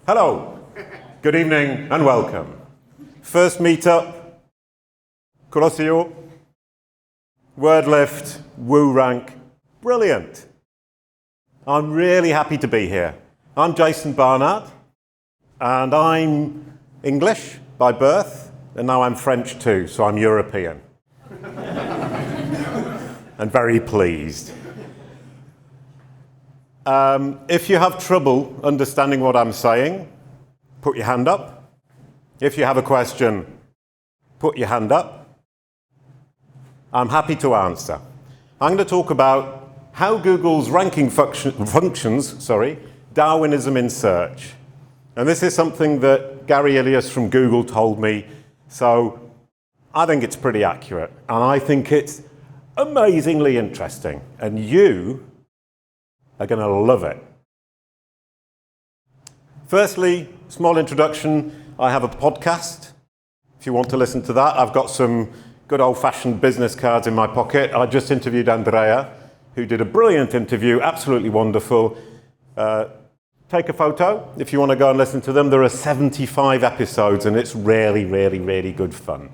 Hello, good evening and welcome. First meetup, Kurosio, word lift, woo rank, brilliant. I'm really happy to be here. I'm Jason Barnard, and I'm English by birth, and now I'm French too, so I'm European. And very pleased. If you have trouble understanding what I'm saying, put your hand up. If you have a question, put your hand up. I'm happy to answer. I'm going to talk about how Google's ranking functions, Darwinism in search. And this is something that Gary Ilias from Google told me, so I think it's pretty accurate. And I think it's amazingly interesting. And you are going to love it. Firstly, small introduction. I have a podcast. If you want to listen to that, I've got some good old-fashioned business cards in my pocket. I just interviewed Andrea, who did a brilliant interview, absolutely wonderful. Take a photo if you want to go and listen to them. There are 75 episodes, and it's really, really, really good fun.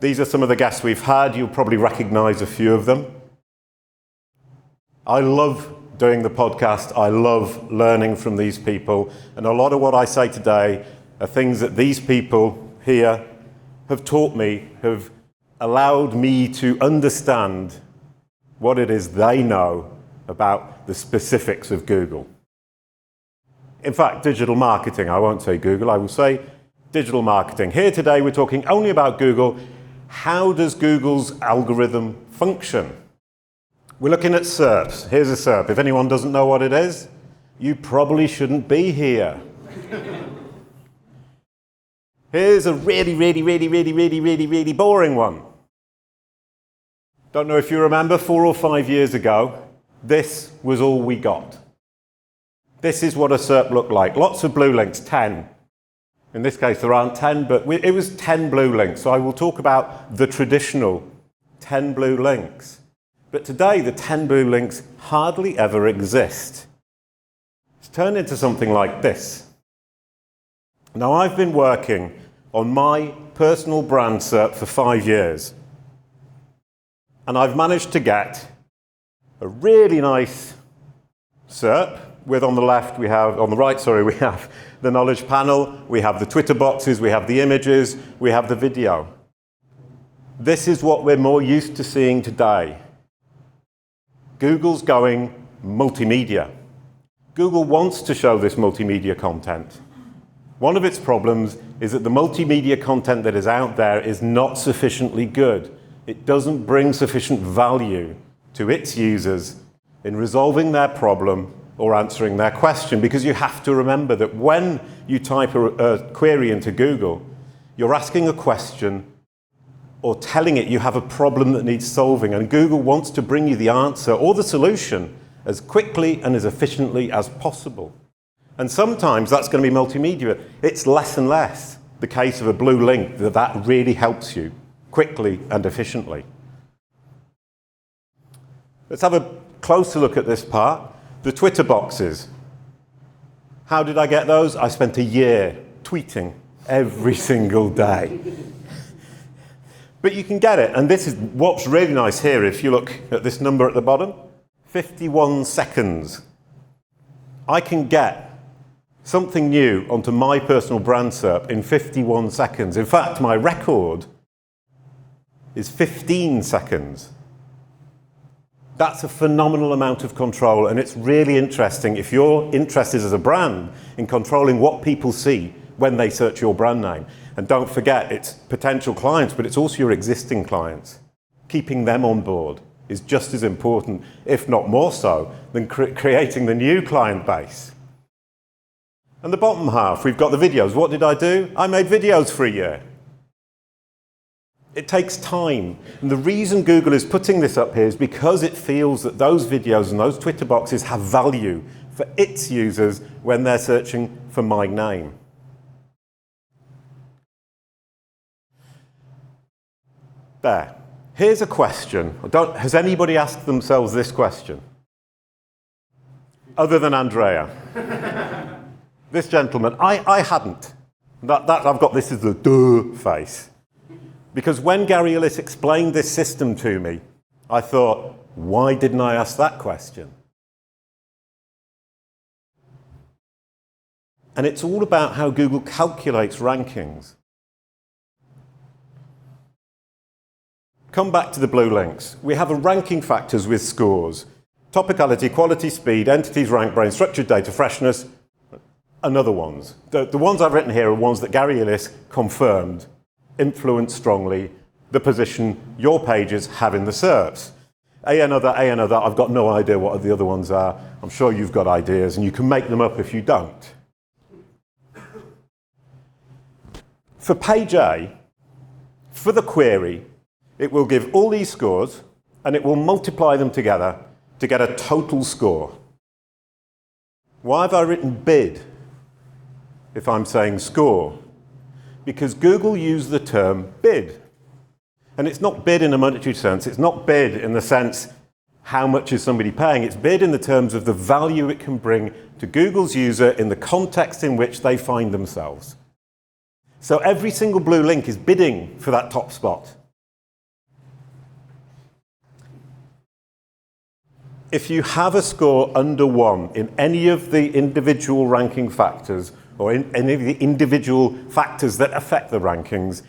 These are some of the guests we've had. You'll probably recognize a few of them. I love doing the podcast. I love learning from these people. And a lot of what I say today are things that these people here have taught me, have allowed me to understand what it is they know about the specifics of Google. In fact, digital marketing. I won't say Google, I will say digital marketing. Here today we're talking only about Google. How does Google's algorithm function? We're looking at SERPs. Here's a SERP. If anyone doesn't know what it is, you probably shouldn't be here. Here's a really boring one. Don't know if you remember, 4 or 5 years ago, this was all we got. This is what a SERP looked like. Lots of blue links, 10. In this case, there aren't 10, but it was 10 blue links. So I will talk about the traditional 10 blue links. But today, the 10 blue links hardly ever exist. It's turned into something like this. Now, I've been working on my personal brand SERP for 5 years. And I've managed to get a really nice SERP with on the right, we have the knowledge panel, we have the Twitter boxes, we have the images, we have the video. This is what we're more used to seeing today. Google's going multimedia. Google wants to show this multimedia content. One of its problems is that the multimedia content that is out there is not sufficiently good. It doesn't bring sufficient value to its users in resolving their problem or answering their question, because you have to remember that when you type a query into Google, you're asking a question or telling it you have a problem that needs solving, and Google wants to bring you the answer or the solution as quickly and as efficiently as possible. And sometimes that's going to be multimedia. It's less and less the case of a blue link that really helps you quickly and efficiently. Let's have a closer look at this part. The Twitter boxes. How did I get those? I spent a year tweeting every single day. But you can get it, and this is what's really nice here. If you look at this number at the bottom, 51 seconds. I can get something new onto my personal brand SERP in 51 seconds. In fact, my record is 15 seconds. That's a phenomenal amount of control, and it's really interesting if you're interested as a brand in controlling what people see when they search your brand name. And don't forget, it's potential clients, but it's also your existing clients. Keeping them on board is just as important, if not more so, than creating the new client base. And the bottom half, we've got the videos. What did I do? I made videos for a year. It takes time. And the reason Google is putting this up here is because it feels that those videos and those Twitter boxes have value for its users when they're searching for my name. There. Here's a question. Has anybody asked themselves this question? Other than Andrea. This gentleman, I hadn't. I've got this as the duh face. Because when Gary Illis explained this system to me, I thought, why didn't I ask that question? And it's all about how Google calculates rankings. Come back to the blue links. We have a ranking factors with scores. Topicality, quality, speed, entities, rank, brain, structured data, freshness, and other ones. The ones I've written here are ones that Gary Illis confirmed influence strongly the position your pages have in the SERPs. A another, I've got no idea what the other ones are. I'm sure you've got ideas, and you can make them up if you don't. For page A, for the query, it will give all these scores, and it will multiply them together to get a total score. Why have I written bid if I'm saying score? Because Google used the term bid. And it's not bid in a monetary sense. It's not bid in the sense how much is somebody paying. It's bid in the terms of the value it can bring to Google's user in the context in which they find themselves. So every single blue link is bidding for that top spot. If you have a score under 1 in any of the individual ranking factors, or in any of the individual factors that affect the rankings,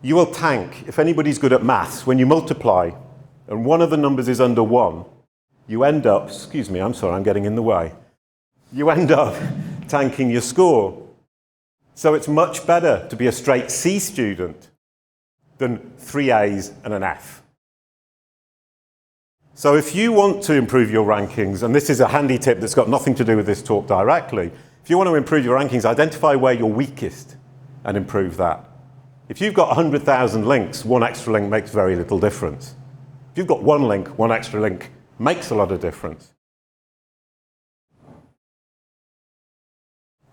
you will tank. If anybody's good at maths, when you multiply and one of the numbers is under 1, you end up, excuse me, I'm sorry, I'm getting in the way. You end up tanking your score. So it's much better to be a straight C student than 3 A's and an F. So if you want to improve your rankings, and this is a handy tip that's got nothing to do with this talk directly, if you want to improve your rankings, identify where you're weakest and improve that. If you've got 100,000 links, one extra link makes very little difference. If you've got one link, one extra link makes a lot of difference.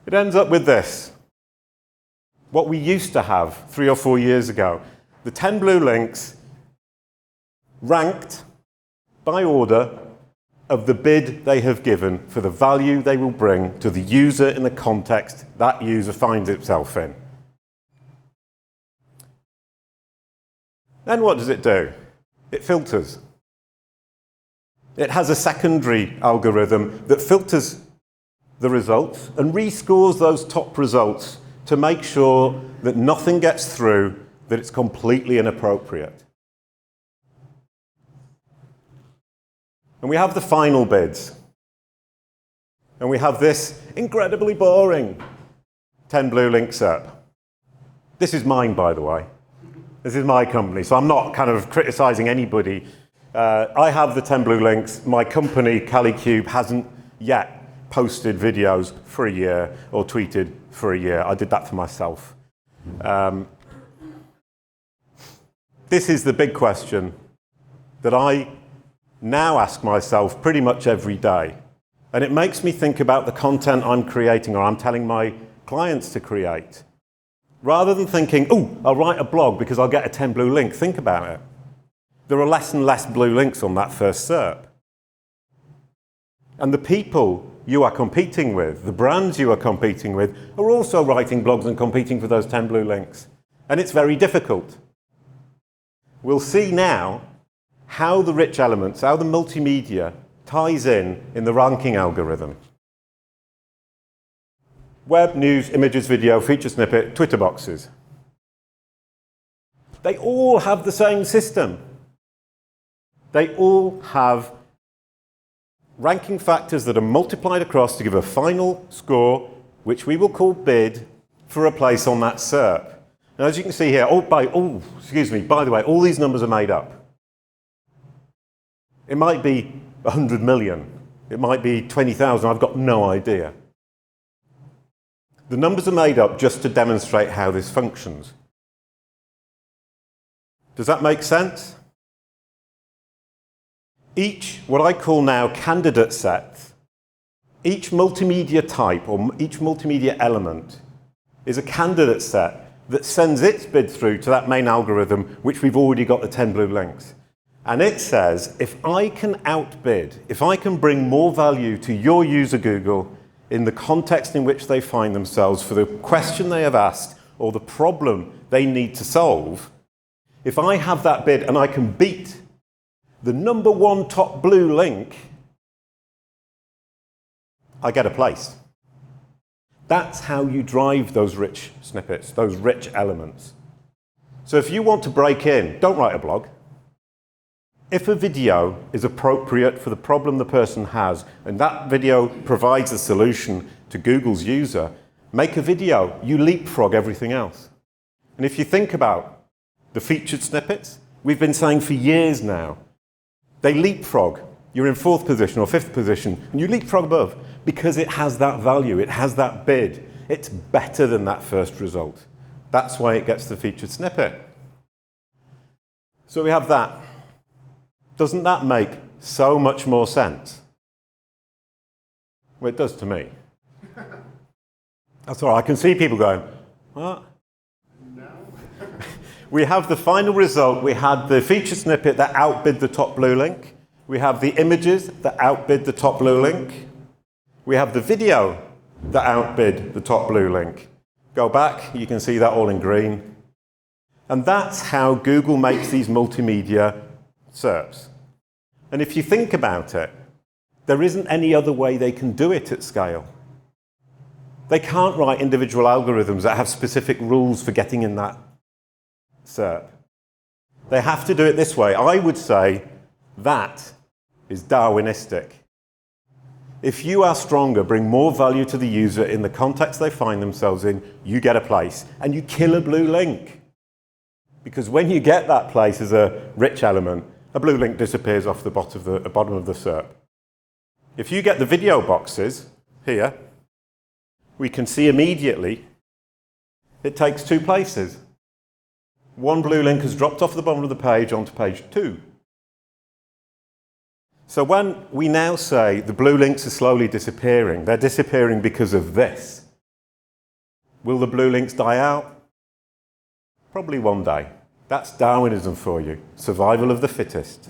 It ends up with this. What we used to have 3 or 4 years ago. The 10 blue links ranked by order of the bid they have given for the value they will bring to the user in the context that user finds itself in. Then what does it do? It filters. It has a secondary algorithm that filters the results and rescores those top results to make sure that nothing gets through, that it's completely inappropriate. And we have the final bids. And we have this incredibly boring 10 blue link SERP. This is mine, by the way. This is my company, so I'm not kind of criticizing anybody. I have the 10 blue links. My company, CaliCube, hasn't yet posted videos for a year or tweeted for a year. I did that for myself. This is the big question that I now ask myself pretty much every day. And it makes me think about the content I'm creating or I'm telling my clients to create. Rather than thinking, oh, I'll write a blog because I'll get a 10 blue link, think about it. There are less and less blue links on that first SERP. And the people you are competing with, the brands you are competing with, are also writing blogs and competing for those 10 blue links. And it's very difficult. We'll see now how the rich elements, how the multimedia ties in the ranking algorithm. Web, news, images, video, feature snippet, Twitter boxes. They all have the same system. They all have ranking factors that are multiplied across to give a final score, which we will call bid, for a place on that SERP. Now, as you can see here, by the way, all these numbers are made up. It might be 100 million. It might be 20,000. I've got no idea. The numbers are made up just to demonstrate how this functions. Does that make sense? Each, what I call now candidate set, each multimedia type or each multimedia element is a candidate set that sends its bid through to that main algorithm, which we've already got the 10 blue links. And it says, if I can outbid, if I can bring more value to your user Google in the context in which they find themselves, for the question they have asked, or the problem they need to solve, if I have that bid and I can beat the #1 top blue link, I get a place. That's how you drive those rich snippets, those rich elements. So if you want to break in, don't write a blog. If a video is appropriate for the problem the person has, and that video provides a solution to Google's user, make a video. You leapfrog everything else. And if you think about the featured snippets, we've been saying for years now, they leapfrog. You're in 4th position or 5th position, and you leapfrog above because it has that value, it has that bid. It's better than that first result. That's why it gets the featured snippet. So we have that. Doesn't that make so much more sense? Well, it does to me. That's all right. I can see people going, what? No. We have the final result. We had the featured snippet that outbid the top blue link. We have the images that outbid the top blue link. We have the video that outbid the top blue link. Go back, you can see that all in green. And that's how Google makes these multimedia SERPs. And if you think about it, there isn't any other way they can do it at scale. They can't write individual algorithms that have specific rules for getting in that SERP. They have to do it this way. I would say that is Darwinistic. If you are stronger, bring more value to the user in the context they find themselves in, you get a place, and you kill a blue link. Because when you get that place as a rich element, a blue link disappears off the bottom of the SERP. If you get the video boxes here, we can see immediately it takes 2 places. One blue link has dropped off the bottom of the page onto page 2. So when we now say the blue links are slowly disappearing, they're disappearing because of this. Will the blue links die out? Probably one day. That's Darwinism for you. Survival of the fittest.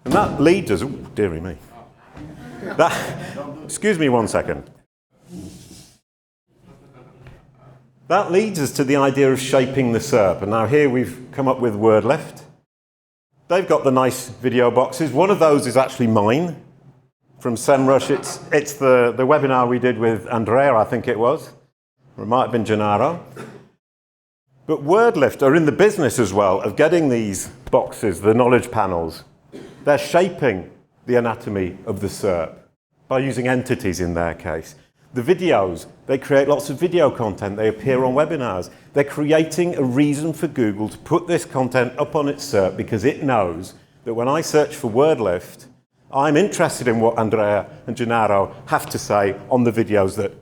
And that leads us, ooh, dearie me. Excuse me one second. That leads us to the idea of shaping the SERP. And now here we've come up with WordLift. They've got the nice video boxes. One of those is actually mine from SEMrush. It's the webinar we did with Andrea, I think it was. Or it might have been Gennaro. But WordLift are in the business as well of getting these boxes, the knowledge panels. They're shaping the anatomy of the SERP by using entities in their case. The videos, they create lots of video content. They appear on webinars. They're creating a reason for Google to put this content up on its SERP because it knows that when I search for WordLift, I'm interested in what Andrea and Gennaro have to say on the videos that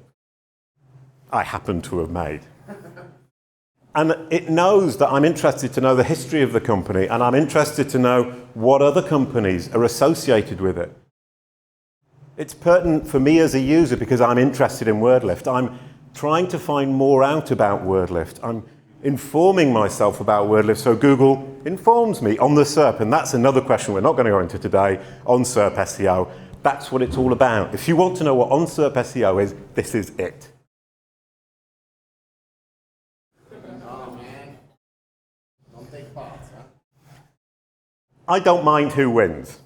I happen to have made. And it knows that I'm interested to know the history of the company, and I'm interested to know what other companies are associated with it. It's pertinent for me as a user because I'm interested in WordLift. I'm trying to find more out about WordLift. I'm informing myself about WordLift so Google informs me on the SERP. And that's another question we're not going to go into today on SERP SEO. That's what it's all about. If you want to know what on SERP SEO is, this is it. I don't mind who wins.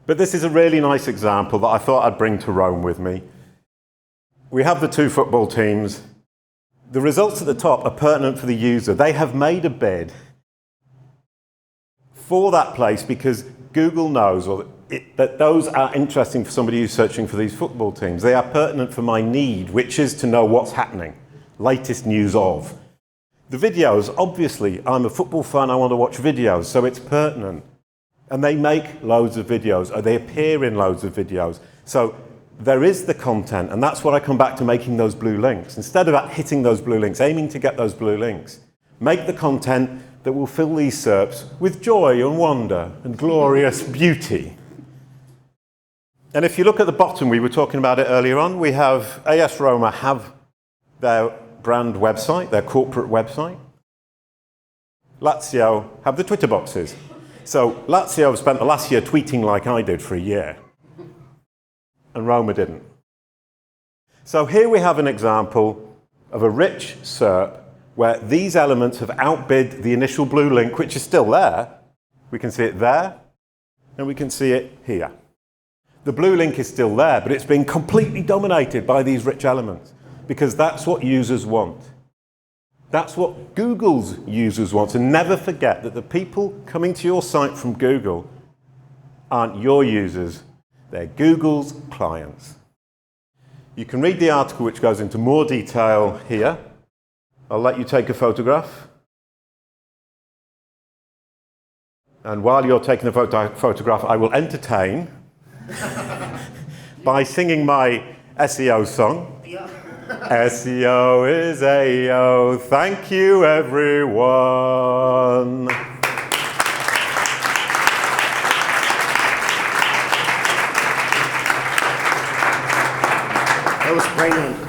But this is a really nice example that I thought I'd bring to Rome with me. We have the 2 football teams. The results at the top are pertinent for the user. They have made a bid for that place because Google knows that those are interesting for somebody who's searching for these football teams. They are pertinent for my need, which is to know what's happening, latest news of. The videos, obviously, I'm a football fan, I want to watch videos, so it's pertinent. And they make loads of videos, or they appear in loads of videos. So there is the content, and that's what I come back to making those blue links. Instead of hitting those blue links, aiming to get those blue links, make the content that will fill these SERPs with joy and wonder and glorious beauty. And if you look at the bottom, we were talking about it earlier on, we have AS Roma have their brand website, their corporate website. Lazio have the Twitter boxes. So Lazio have spent the last year tweeting like I did for a year. and Roma didn't. So here we have an example of a rich SERP where these elements have outbid the initial blue link, which is still there. We can see it there, and we can see it here. The blue link is still there, but it's been completely dominated by these rich elements, because that's what users want. That's what Google's users want. And never forget that the people coming to your site from Google aren't your users, they're Google's clients. You can read the article which goes into more detail here. I'll let you take a photograph. And while you're taking the photograph, I will entertain by singing my SEO song. SEO is AO. Thank you, everyone. That was brilliant.